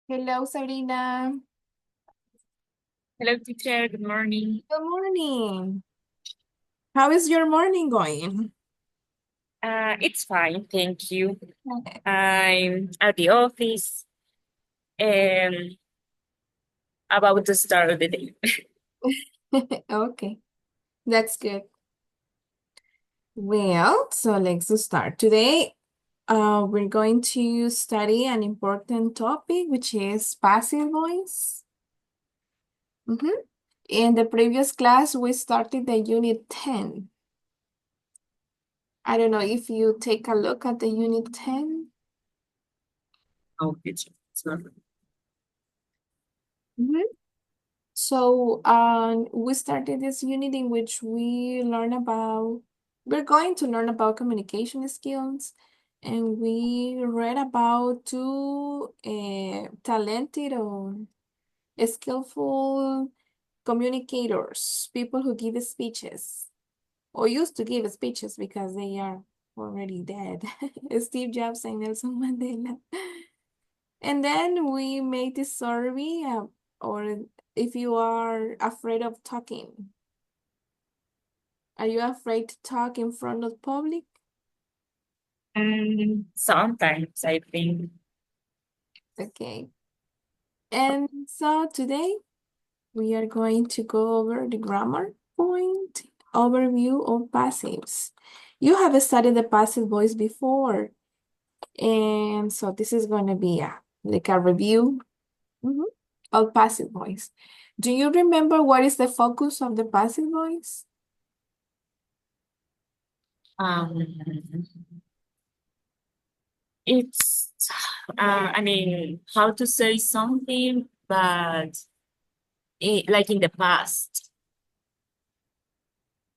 Hello, Sabrina. Hello, teacher. Good morning. Good morning. How is your morning going? It's fine, thank you. I'm at the office and about to start the day. Okay, that's good. Well, so let's start. Today, we're going to study an important topic, which is passive voice. In the previous class, we started the unit 10. I don't know if you take a look at the unit 10. Oh, teacher. So, Mhm. So, we started this unit in which we're going to learn about communication skills, and we read about two talented or skillful communicators, people who give speeches or used to give speeches because they are already dead. Steve Jobs and Nelson Mandela. And then we made this survey, or if you are afraid of talking. Are you afraid to talk in front of public? sometimes I think. Okay. And so today we are going to go over the grammar point, overview of passives. You have studied the passive voice before, and so this is going to be like a review of passive voice. Do you remember what is the focus of the passive voice? Um, it's, how to say something, but like in the past.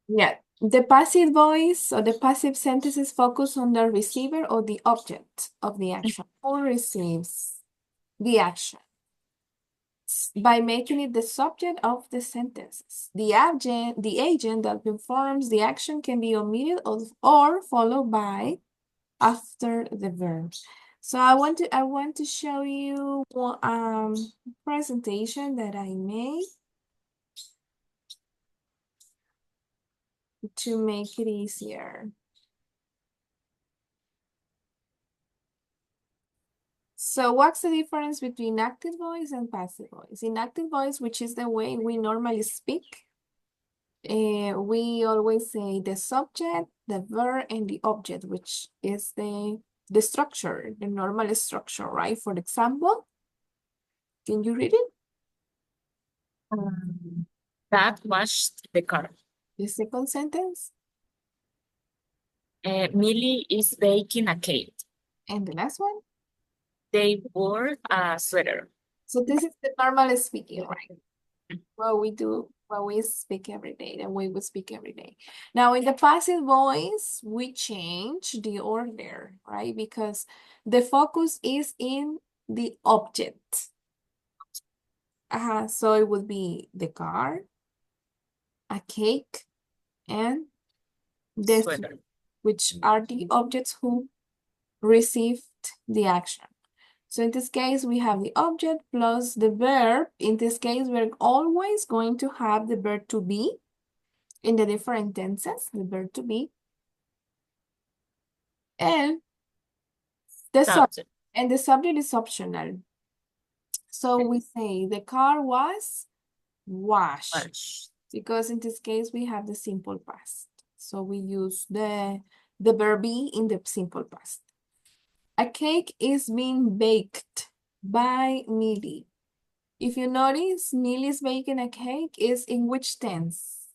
Yeah, the passive voice or the passive sentences focus on the receiver or the object of the action. Who receives the action? By making it the subject of the sentences. The agent that performs the action can be omitted or followed by after the verb. So I want to show you one presentation that I made to make it easier. So what's the difference between active voice and passive voice? In active voice, which is the way we normally speak, we always say the subject, the verb, and the object, which is the structure, the normal structure, right? For example, can you read it? Um, that washed the car. The second sentence Millie is baking a cake. and the last one. They wore a sweater. So this is the normal speaking, right? What we do, what we speak every day, the way we speak every day. Now, in the passive voice, we change the order, right? Because the focus is in the object. So it would be the car, a cake, and this, Sweater. which are the objects who received the action. So in this case, we have the object plus the verb. In this case, we're always going to have the verb to be in the different tenses, the verb to be, and the subject. Subject. And the subject is optional. So we say the car was washed Wash. because in this case we have the simple past. So we use the verb be in the simple past. A cake is being baked by Millie. If you notice, Millie's baking a cake is in which tense?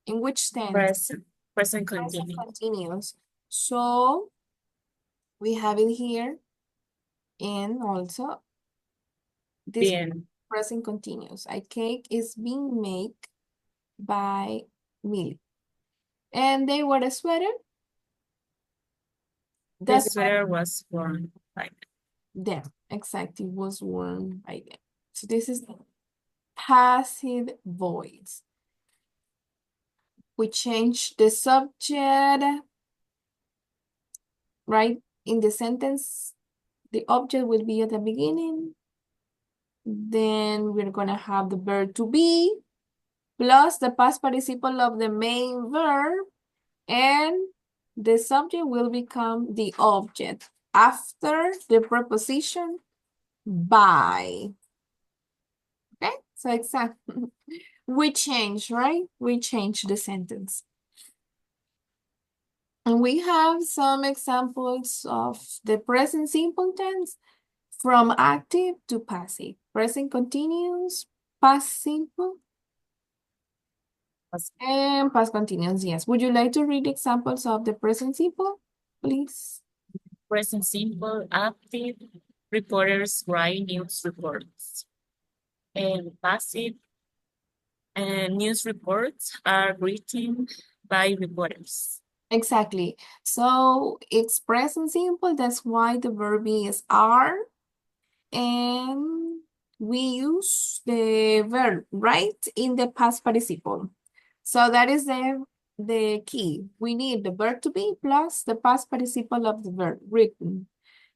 In which tense? Present. Present Present continuous. continuous. So we have it here, and also this Bien. present continuous. A cake is being made by Millie. And they wore a sweater. The That's what sweater was worn by them exactly was worn by them. So this is the passive voice. We change the subject, right? In the sentence, the object will be at the beginning, Then we're gonna have the verb to be plus the past participle of the main verb, and the subject will become the object after the preposition by. Okay, so exactly. We change, right? We change the sentence. And we have some examples of the present simple tense from active to passive. Present continuous, past simple, and past continuous, yes. Would you like to read examples of the present simple, please? Present simple, active, reporters write news reports. And passive, news reports are written by reporters. Exactly. So it's present simple. That's why the verb is are. And we use the verb, right, in the past participle. So that is the key. We need the verb to be plus the past participle of the verb written.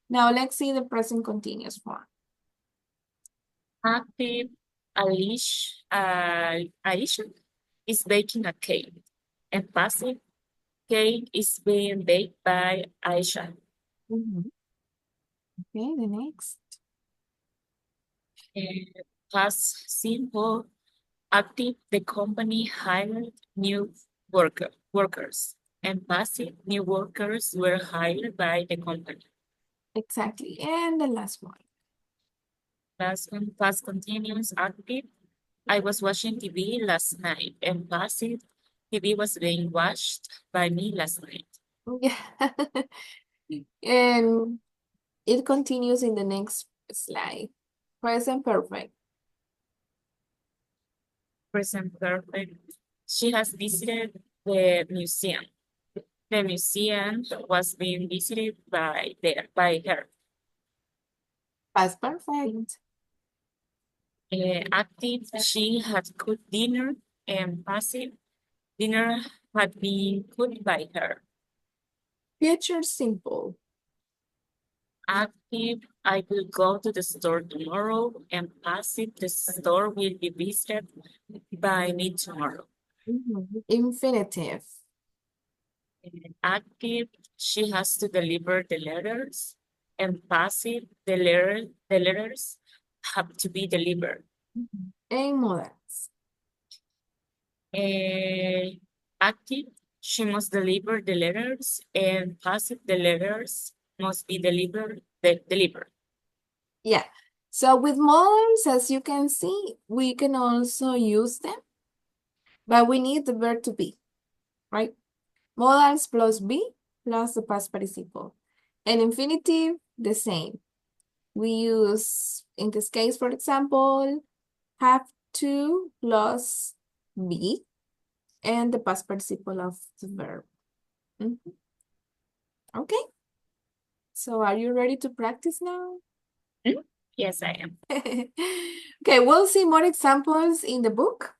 Now let's see the present continuous form. Active, Alicia is baking a cake. And passive, cake is being baked by Aisha. Okay, the next. And past simple, active, the company hired new workers. And passive, new workers were hired by the company. Exactly. And the last one. Last one, past continuous, active. I was watching TV last night. And passive, TV was being watched by me last night. Yeah. And it continues in the next slide. Present perfect. Present perfect. She has visited the museum. The museum was being visited by her. Past perfect. Active, she had cooked dinner, and passive, dinner had been cooked by her. Future simple. Active, I will go to the store tomorrow, and passive, the store will be visited by me tomorrow. Infinitive. Active, she has to deliver the letters, and passive, the letters have to be delivered. And modals. Active, she must deliver the letters, and passive, the letters must be delivered. Yeah. So with modals, as you can see, we can also use them, but we need the verb to be, right? Modals plus be plus the past participle. And infinitive, the same. We use, in this case, for example, have to plus be and the past participle of the verb. Okay. So are you ready to practice now? Yes, I am. Okay, we'll see more examples in the book.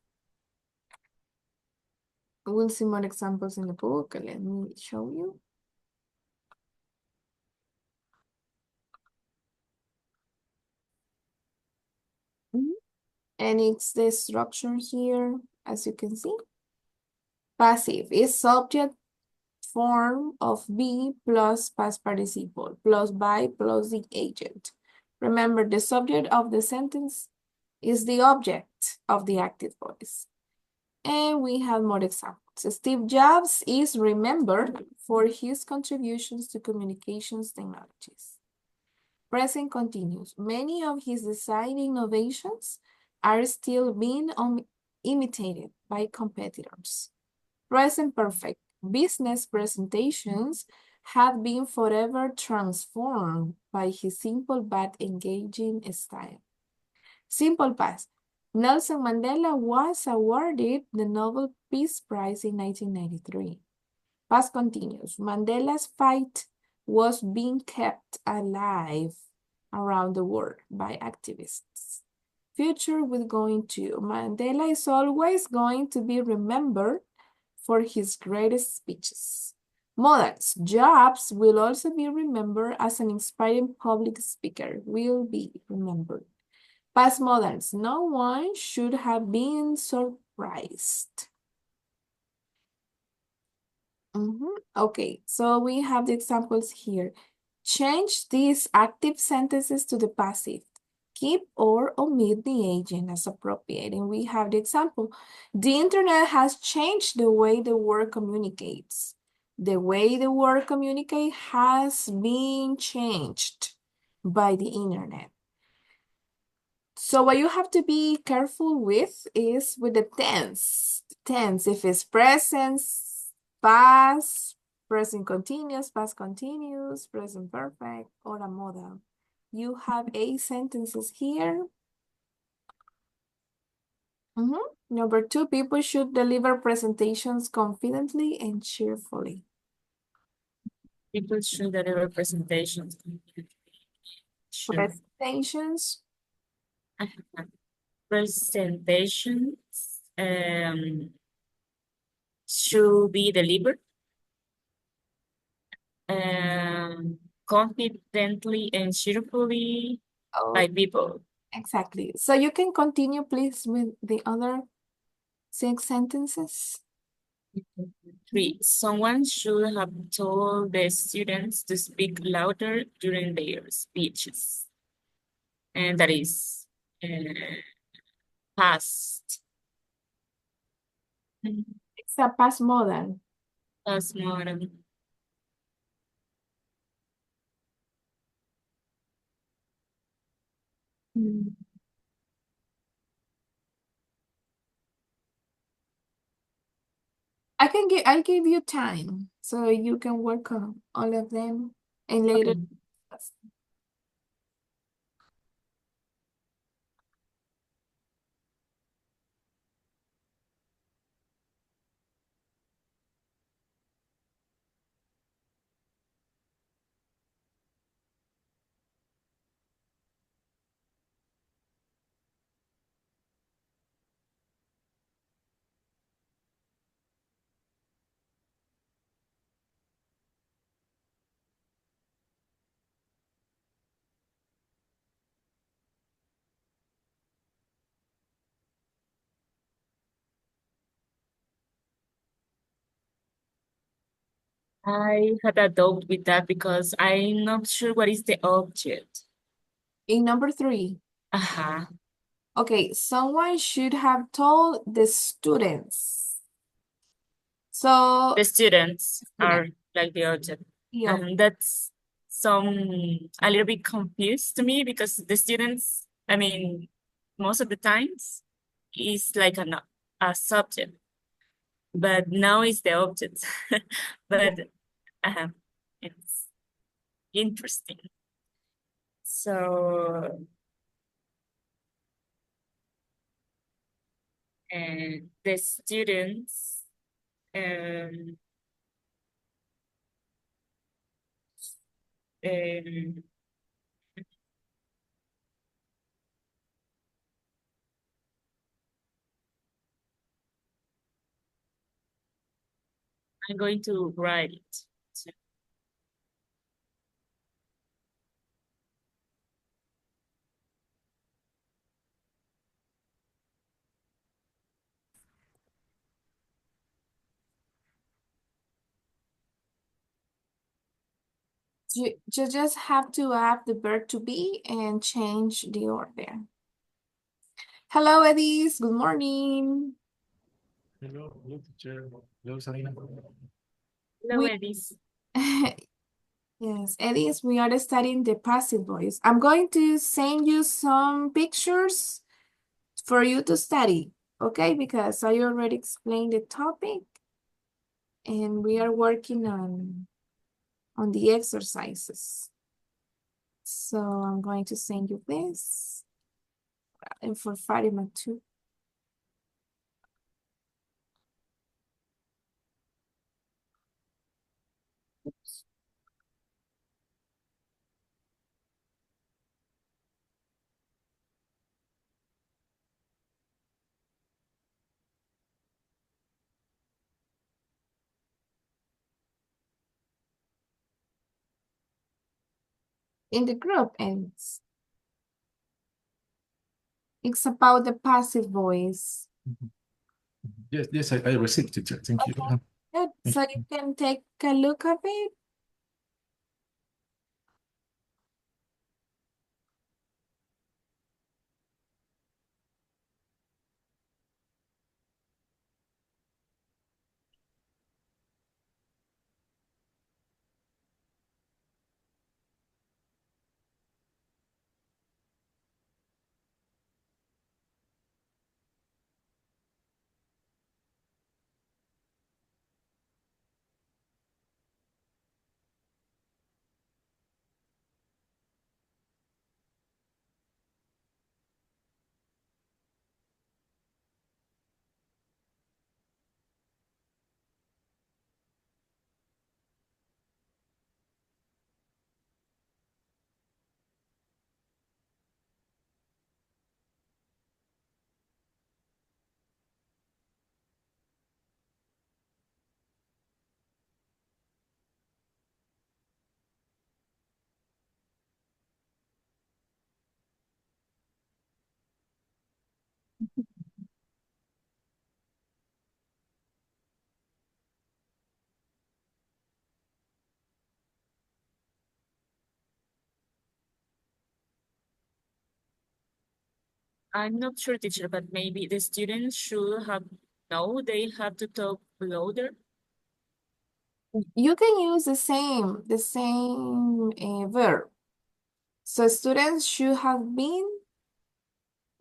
We'll see more examples in the book. Let me show you. And it's the structure here, as you can see. Passive is subject form of be plus past participle plus by plus the agent. Remember, the subject of the sentence is the object of the active voice. And we have more examples. Steve Jobs is remembered for his contributions to communications technologies. Present continuous. Many of his design innovations are still being imitated by competitors. Present perfect. Business presentations have been forever transformed by his simple but engaging style. Simple past. Nelson Mandela was awarded the Nobel Peace Prize in 1993. Past continuous. Mandela's fight was being kept alive around the world by activists. Future with going to. Mandela is always going to be remembered for his greatest speeches. Modals. Jobs will also be remembered as an inspiring public speaker. Will be remembered. Past moderns. No one should have been surprised. Okay, so we have the examples here. Change these active sentences to the passive. Keep or omit the agent as appropriate. And we have the example. The internet has changed the way the world communicates. The way the world communicates has been changed by the internet. So what you have to be careful with is with the tense. Tense, if it's present, past, present continuous, past continuous, present perfect, or a modal. You have 8 sentences here. Number 2, people should deliver presentations confidently and cheerfully. People should deliver presentations. Sure. Presentations, Presentations should be delivered confidently and cheerfully by oh, people. exactly. So you can continue, please, with the other 6 sentences. 3, someone should have told the students to speak louder during their speeches. And that is past. It's a past modal. Past model. I'll give you time so you can work on all of them and later. Okay. I had a doubt with that because I'm not sure what is the object. In number 3, Uh-huh. okay, someone should have told the students. So, The students student, are like the object. yeah, And that's a little bit confused to me because the students, I mean, most of the times is like a subject, but now it's the object. But uh, it's interesting. So, the students um, um, I'm going to write it. So, you just have to add the verb to be and change the order. Hello, Edis. Good morning. Hello, teacher. Hello, Sarina. hello, We Edis. Yes, Edis, we are studying the passive voice. I'm going to send you some pictures for you to study, okay? Because I already explained the topic and we are working on the exercises. So I'm going to send you this and for Fatima too. Oops. In the group and It's about the passive voice. Yes, I received, teacher. Thank you. Good. So you can take a look at it. I'm not sure, teacher, but maybe the students should have know they have to talk louder. You can use the same verb. So students should have been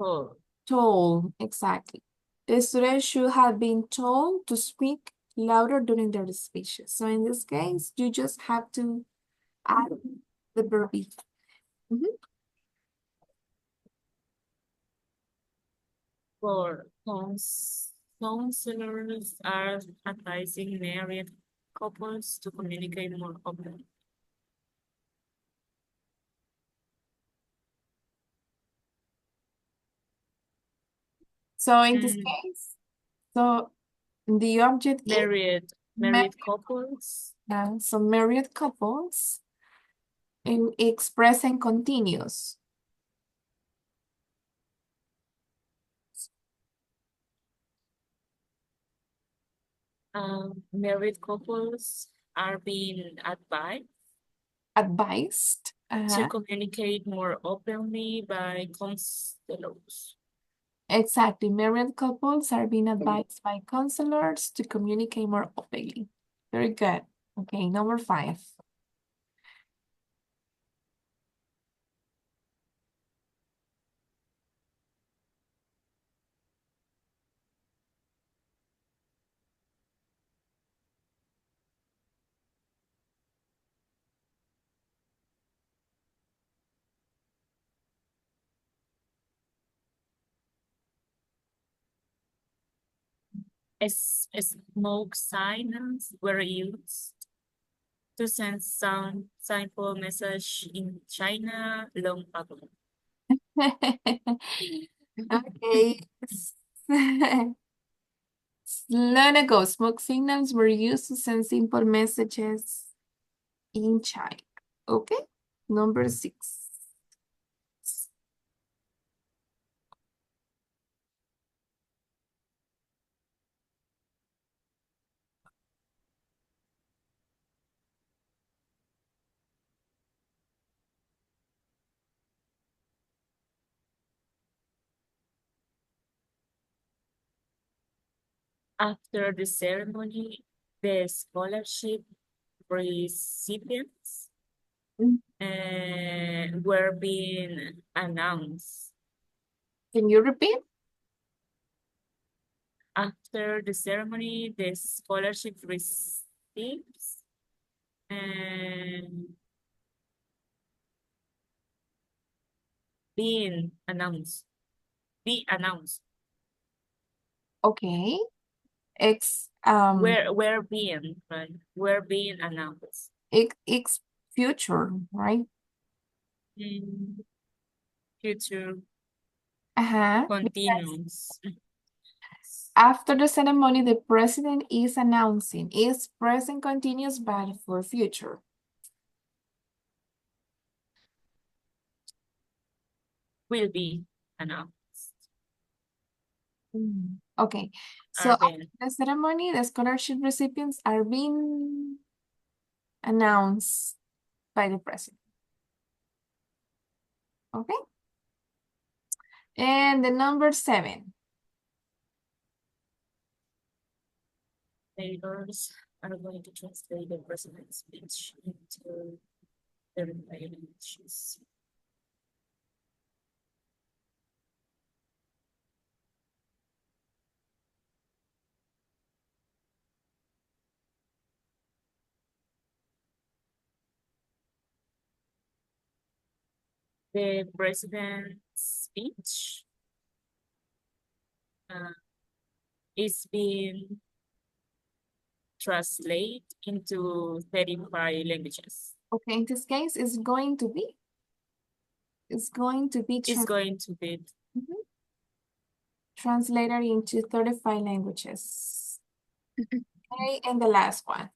Oh, told, exactly. The students should have been told to speak louder during their speeches. So in this case, you just have to add the verb be. for counselors are advising married couples to communicate more openly. So in this Mm, case, so the object is married couples. so married couples in present continuous. Married couples are being Advised. to communicate more openly by counselors. Exactly. Married couples are being advised by counselors to communicate more openly. Very good. Okay, number 5. Smoke signals were used to send some simple message in China long ago. Okay. Long ago, smoke signals were used to send simple messages in China. Okay, number 6. After the ceremony, the scholarship recipients were being announced. Can you repeat? After the ceremony, the scholarship receipts and being announced. Be announced. Okay. We're being, right? We're being announced. It's future, right? Future Uh-huh. continues. After the ceremony, the president is announcing. Is present continuous, but for future. Will be announced. Okay, so are after being the ceremony, the scholarship recipients are being announced by the president. Okay, and the number 7. leaders are going to translate the president's speech into their languages. The president's speech is being translated into 35 languages. Okay, in this case, it's going to be It's going to be translated into 35 languages. Okay, and the last one.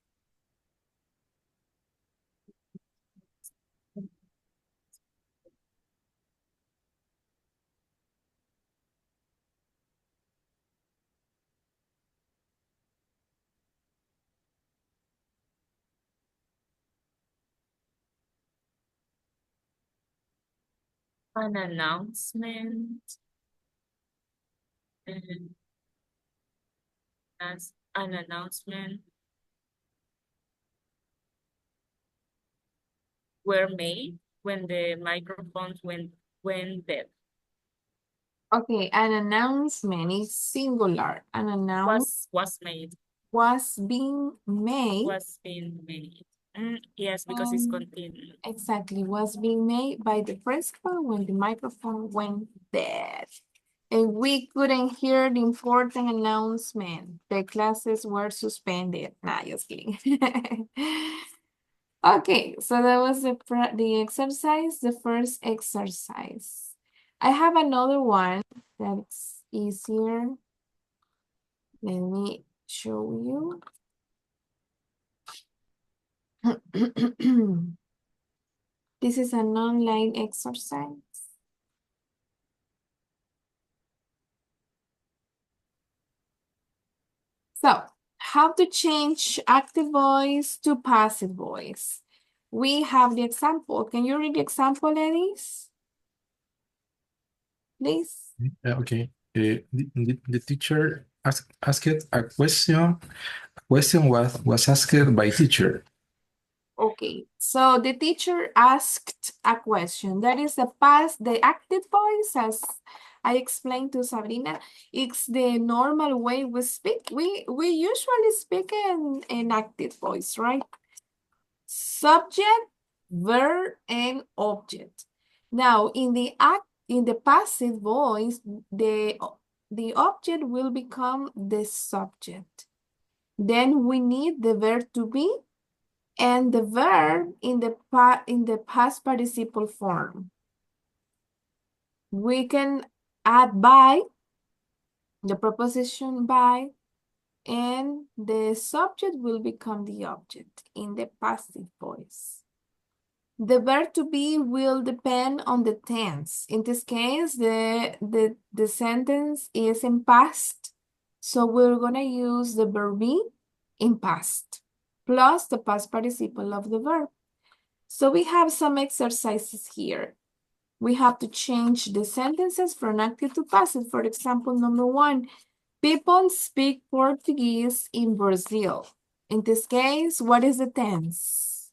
an announcement and as an announcement were made when the microphones went dead. Okay, an announcement is singular. An announcement Was made. was being made. Was being made. Yes, because it's continuous. Exactly, was being made by the principal when the microphone went dead. And we couldn't hear the important announcement. The classes were suspended. Nah, just kidding. Okay, so that was the exercise, the first exercise. I have another one that's easier. Let me show you. This is an online exercise. So, how to change active voice to passive voice. We have the example. Can you read the example, ladies? Please. Okay. The teacher asked a question. A question was asked by teacher. Okay, so the teacher asked a question. That is the active voice, as I explained to Sabrina. It's the normal way we speak. We usually speak in active voice, right? Subject, verb, and object. Now, in the passive voice, the object will become the subject. Then we need the verb to be and the verb in the past participle form. We can add by, the preposition by, and the subject will become the object in the passive voice. The verb to be will depend on the tense. In this case, the sentence is in past, so we're gonna use the verb be in past, plus the past participle of the verb. So we have some exercises here. We have to change the sentences from active to passive. For example, number 1, people speak Portuguese in Brazil. In this case, what is the tense?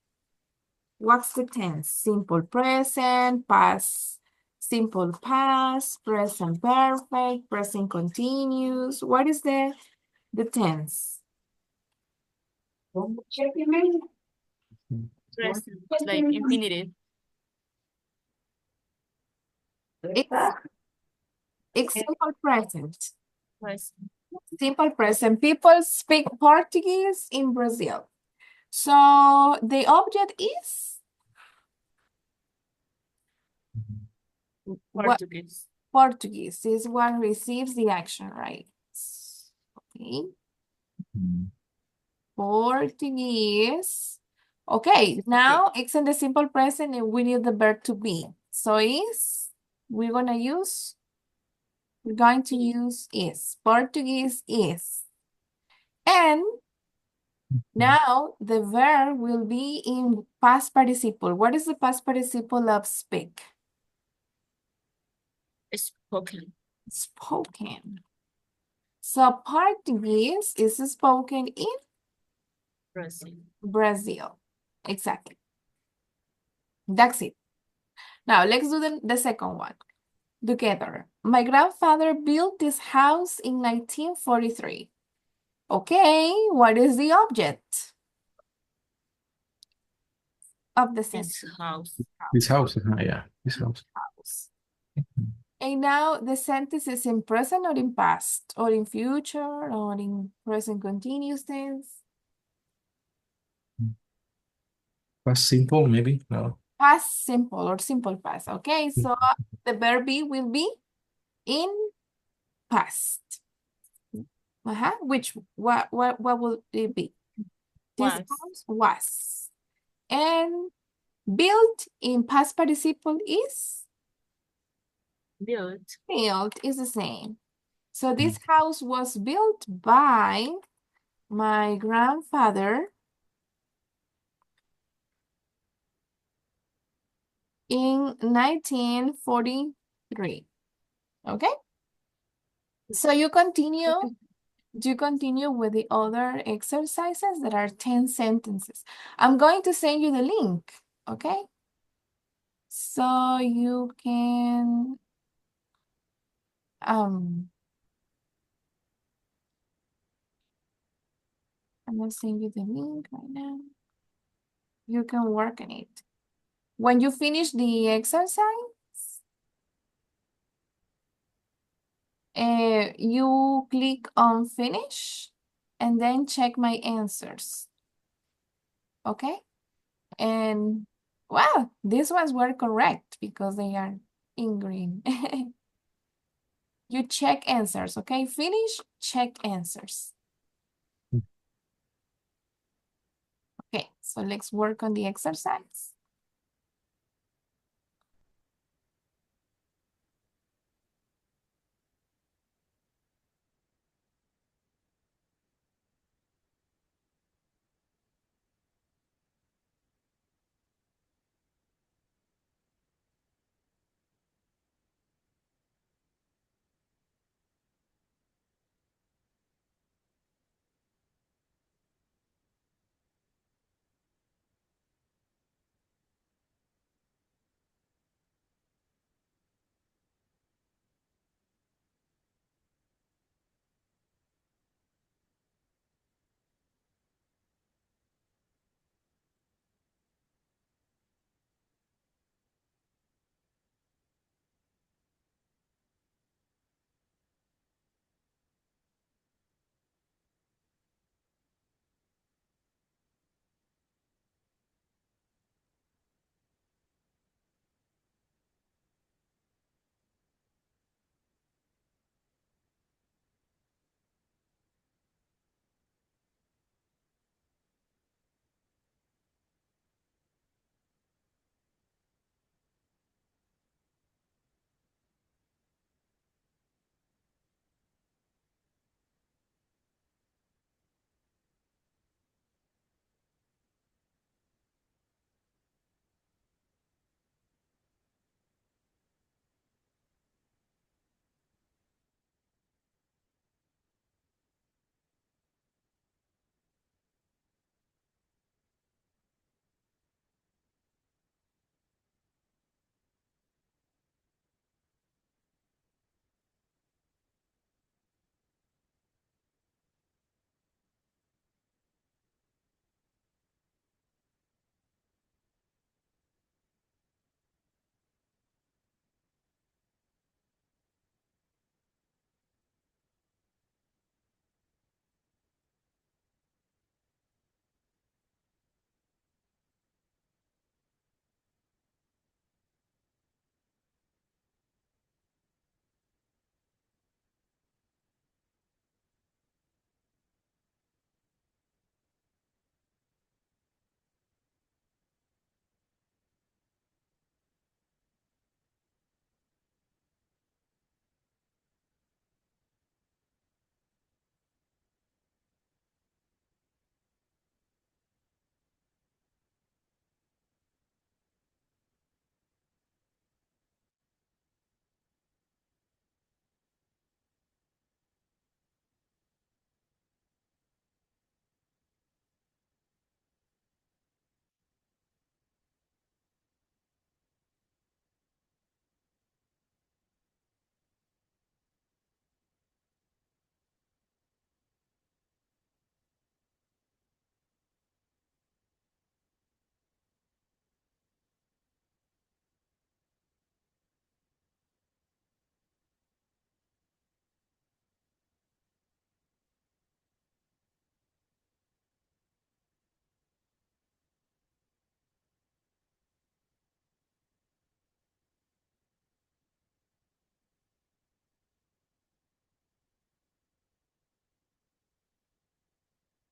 What's the tense? Simple present, past, simple past, present perfect, present continuous. What is the tense? Present, like infinitive. It's simple present. Present. Simple present. People speak Portuguese in Brazil. So the object is what? Portuguese. Portuguese is what receives the action, right? Okay. Portuguese. Okay, now it's in the simple present and we need the verb to be. So we're gonna use We're going to use is. Portuguese is. And now the verb will be in past participle. What is the past participle of speak? Spoken. Spoken. So Portuguese is spoken in Brazil. Brazil. Exactly. That's it. Now let's do the second one together. My grandfather built this house in 1943. Okay, what is the object of the sentence? This house. This house, yeah, this house. House. And now the sentence is in present or in past or in future or in present continuous tense. Past simple, maybe, no. Past simple or simple past. Okay, so the verb be will be in past. Which what will it be? This Was. house was. And built in past participle is Built. built is the same. So this house was built by my grandfather in 1943. Okay? So you continue with the other exercises that are 10 sentences. I'm going to send you the link, okay? So you can I'm gonna send you the link right now. You can work on it. When you finish the exercise, you click on finish and then check my answers. Okay? And well, these ones were correct because they are in green. You check answers, okay? Finish, check answers. Okay, so let's work on the exercise.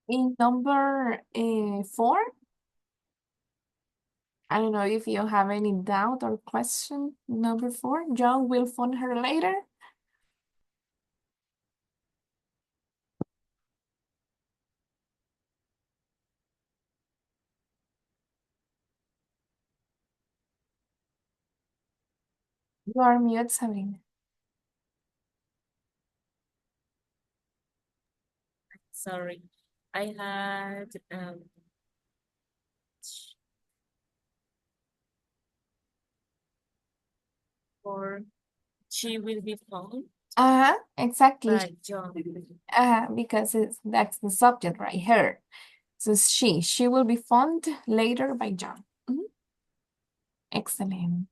In number 4, I don't know if you have any doubt or question. Number 4, John will phone her later. You are mute, Sabrina. Sorry. I had or she will be phoned Exactly. by John. Because that's the subject right here. So she will be phoned later by John. Mhm. Excellent.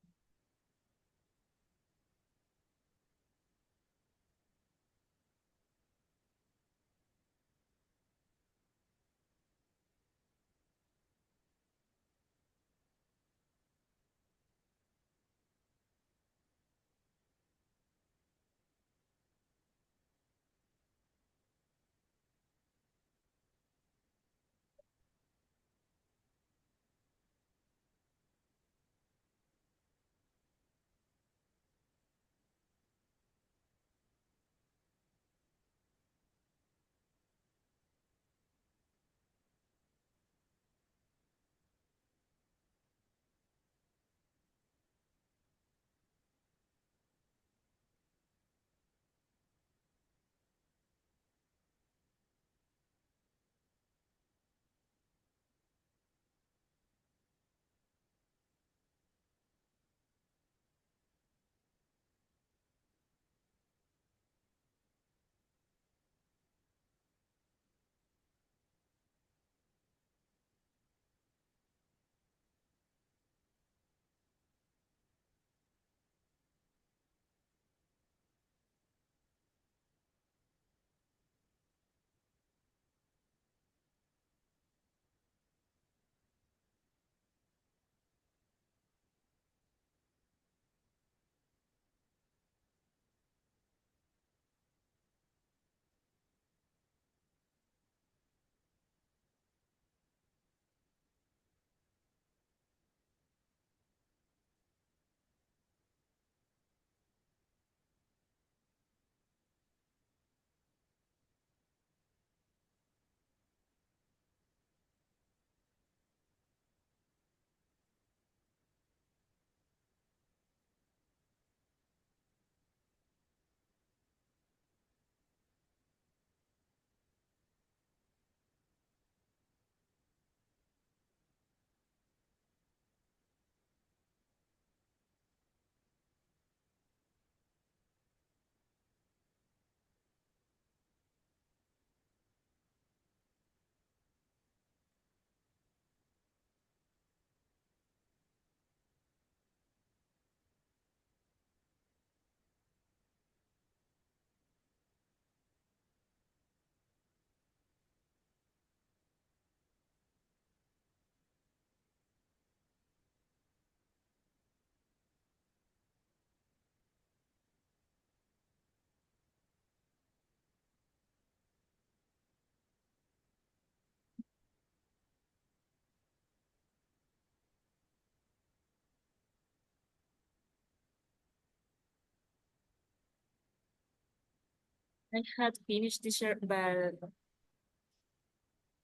I had finished the shirt, but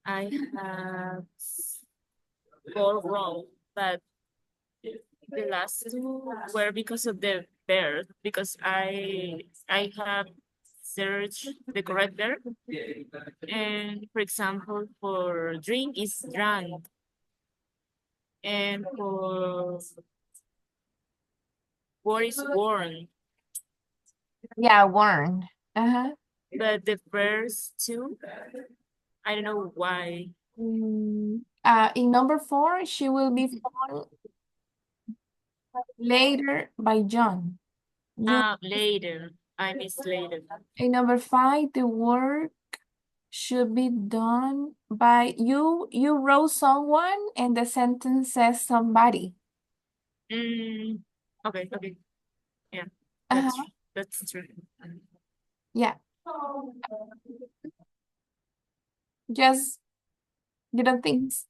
I have 4 wrong. But the last 2 were because of the verb, because I have searched the correct verb. And for example, for drink is drank. And for war is worn. Yeah, Warren. But the first 2, I don't know why. In number 4, she will be phoned later by John. Later. I miss later. In number 5, the work should be done by you. You wrote someone and the sentence says somebody. Okay, okay. Yeah, Uh-huh. that's true. Yeah. just little things.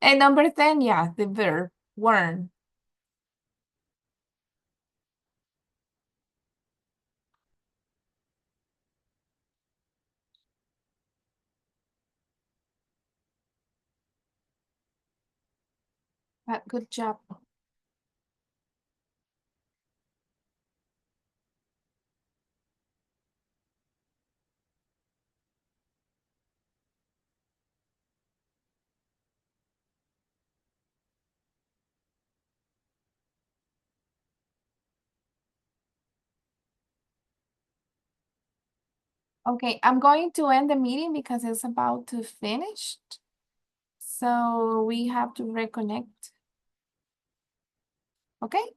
And number 10, yeah, the verb, warn. Good job. Okay, I'm going to end the meeting because it's about to finish. So we have to reconnect. Okay?